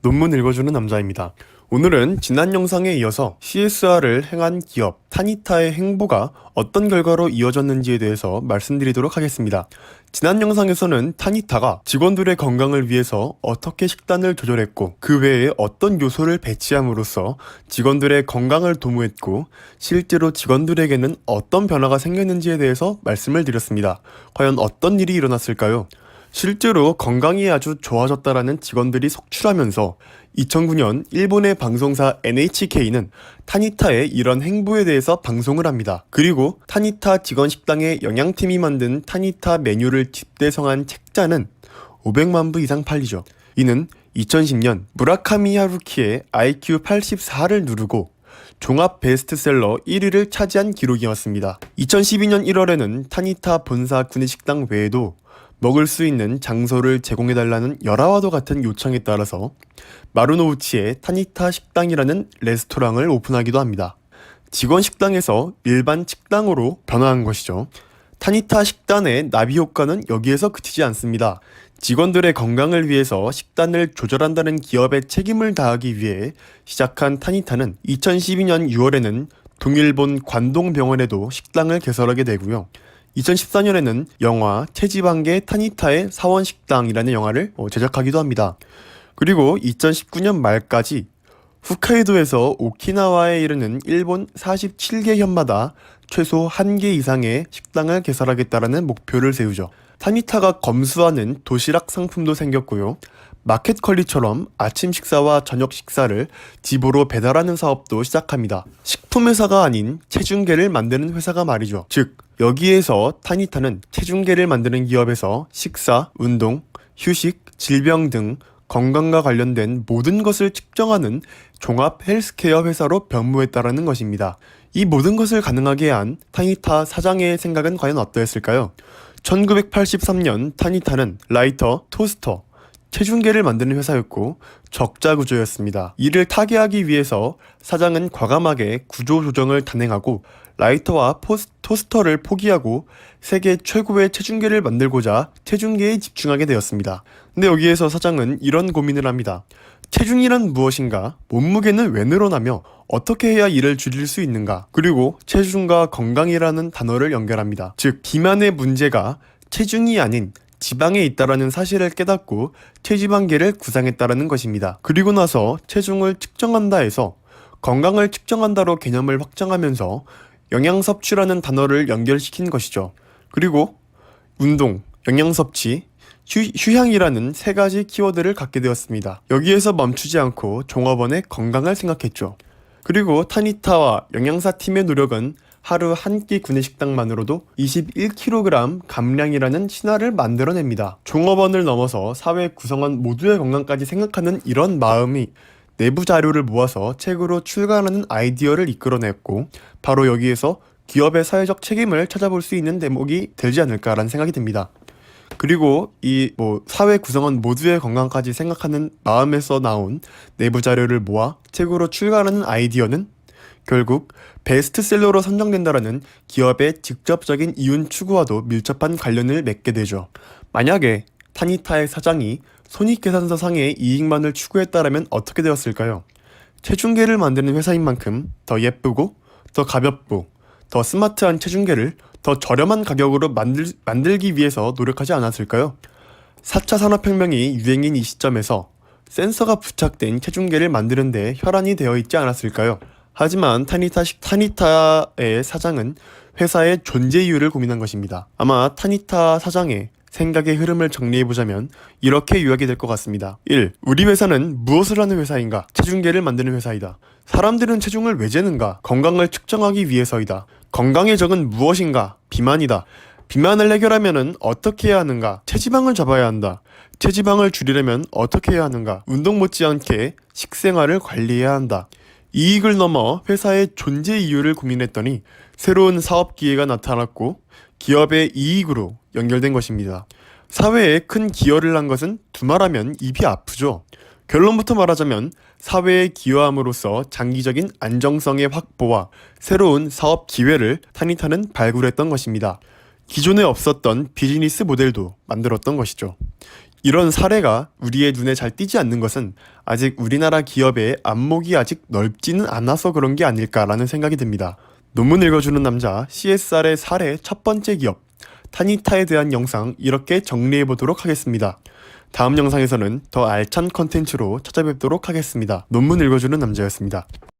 논문 읽어주는 남자입니다. 오늘은 지난 영상에 이어서 CSR을 행한 기업 타니타의 행보가 어떤 결과로 이어졌는지에 대해서 말씀드리도록 하겠습니다. 지난 영상에서는 타니타가 직원들의 건강을 위해서 어떻게 식단을 조절했고 그 외에 어떤 요소를 배치함으로써 직원들의 건강을 도모했고 실제로 직원들에게는 어떤 변화가 생겼는지에 대해서 말씀을 드렸습니다. 과연 어떤 일이 일어났을까요? 실제로 건강이 아주 좋아졌다라는 직원들이 속출하면서 2009년 일본의 방송사 NHK는 타니타의 이런 행보에 대해서 방송을 합니다. 그리고 타니타 직원 식당의 영양팀이 만든 타니타 메뉴를 집대성한 책자는 500만 부 이상 팔리죠. 이는 2010년 무라카미 하루키의 IQ 84를 누르고 종합 베스트셀러 1위를 차지한 기록이었습니다. 2012년 1월에는 타니타 본사 구내식당 외에도 먹을 수 있는 장소를 제공해달라는 열화와도 같은 요청에 따라서 마루노우치의 타니타 식당이라는 레스토랑을 오픈하기도 합니다. 직원 식당에서 일반 식당으로 변화한 것이죠. 타니타 식단의 나비 효과는 여기에서 그치지 않습니다. 직원들의 건강을 위해서 식단을 조절한다는 기업의 책임을 다하기 위해 시작한 타니타는 2012년 6월에는 동일본 관동병원에도 식당을 개설하게 되고요. 2014년에는 영화 체지방계 타니타의 사원식당이라는 영화를 제작하기도 합니다. 그리고 2019년 말까지 홋카이도에서 오키나와에 이르는 일본 47개 현마다 최소 1개 이상의 식당을 개설하겠다라는 목표를 세우죠. 타니타가 검수하는 도시락 상품도 생겼고요. 마켓컬리처럼 아침 식사와 저녁 식사를 집으로 배달하는 사업도 시작합니다. 식품회사가 아닌 체중계를 만드는 회사가 말이죠. 즉 여기에서 타니타는 체중계를 만드는 기업에서 식사, 운동, 휴식, 질병 등 건강과 관련된 모든 것을 측정하는 종합 헬스케어 회사로 변모했다라는 것입니다. 이 모든 것을 가능하게 한 타니타 사장의 생각은 과연 어떠했을까요? 1983년 타니타는 라이터, 토스터, 체중계를 만드는 회사였고 적자 구조였습니다. 이를 타개하기 위해서 사장은 과감하게 구조 조정을 단행하고 라이터와 토스터를 포기하고 세계 최고의 체중계를 만들고자 체중계에 집중하게 되었습니다. 근데 여기에서 사장은 이런 고민을 합니다. 체중이란 무엇인가? 몸무게는 왜 늘어나며 어떻게 해야 이를 줄일 수 있는가? 그리고 체중과 건강이라는 단어를 연결합니다. 즉 비만의 문제가 체중이 아닌 지방에 있다라는 사실을 깨닫고 체지방계를 구상했다라는 것입니다. 그리고 나서 체중을 측정한다 해서 건강을 측정한다로 개념을 확장하면서 영양섭취라는 단어를 연결시킨 것이죠. 그리고 운동, 영양섭취, 휴양이라는 세 가지 키워드를 갖게 되었습니다. 여기에서 멈추지 않고 종업원의 건강을 생각했죠. 그리고 타니타와 영양사 팀의 노력은 하루 한 끼 구내식당만으로도 21kg 감량이라는 신화를 만들어냅니다. 종업원을 넘어서 사회 구성원 모두의 건강까지 생각하는 이런 마음이 내부 자료를 모아서 책으로 출간하는 아이디어를 이끌어냈고 바로 여기에서 기업의 사회적 책임을 찾아볼 수 있는 대목이 되지 않을까라는 생각이 듭니다. 그리고 이 사회 구성원 모두의 건강까지 생각하는 마음에서 나온 내부 자료를 모아 책으로 출간하는 아이디어는 결국 베스트셀러로 선정된다라는 기업의 직접적인 이윤 추구와도 밀접한 관련을 맺게 되죠. 만약에 타니타의 사장이 손익계산서상의 이익만을 추구했다라면 어떻게 되었을까요? 체중계를 만드는 회사인 만큼 더 예쁘고 더 가볍고 더 스마트한 체중계를 더 저렴한 가격으로 만들기 위해서 노력하지 않았을까요? 4차 산업혁명이 유행인 이 시점에서 센서가 부착된 체중계를 만드는 데 혈안이 되어 있지 않았을까요? 하지만 타니타의 사장은 회사의 존재 이유를 고민한 것입니다. 아마 타니타 사장의 생각의 흐름을 정리해보자면 이렇게 요약이 될 것 같습니다. 1. 우리 회사는 무엇을 하는 회사인가? 체중계를 만드는 회사이다. 사람들은 체중을 왜 재는가? 건강을 측정하기 위해서이다. 건강의 적은 무엇인가? 비만이다. 비만을 해결하면 어떻게 해야 하는가? 체지방을 잡아야 한다. 체지방을 줄이려면 어떻게 해야 하는가? 운동 못지않게 식생활을 관리해야 한다. 이익을 넘어 회사의 존재 이유를 고민했더니 새로운 사업 기회가 나타났고 기업의 이익으로 연결된 것입니다. 사회에 큰 기여를 한 것은 두말하면 입이 아프죠. 결론부터 말하자면 사회에 기여함으로써 장기적인 안정성의 확보와 새로운 사업 기회를 타니타는 발굴했던 것입니다. 기존에 없었던 비즈니스 모델도 만들었던 것이죠. 이런 사례가 우리의 눈에 잘 띄지 않는 것은 아직 우리나라 기업의 안목이 아직 넓지는 않아서 그런 게 아닐까라는 생각이 듭니다. 논문 읽어주는 남자 CSR의 사례 첫 번째 기업 타니타에 대한 영상 이렇게 정리해보도록 하겠습니다. 다음 영상에서는 더 알찬 컨텐츠로 찾아뵙도록 하겠습니다. 논문 읽어주는 남자였습니다.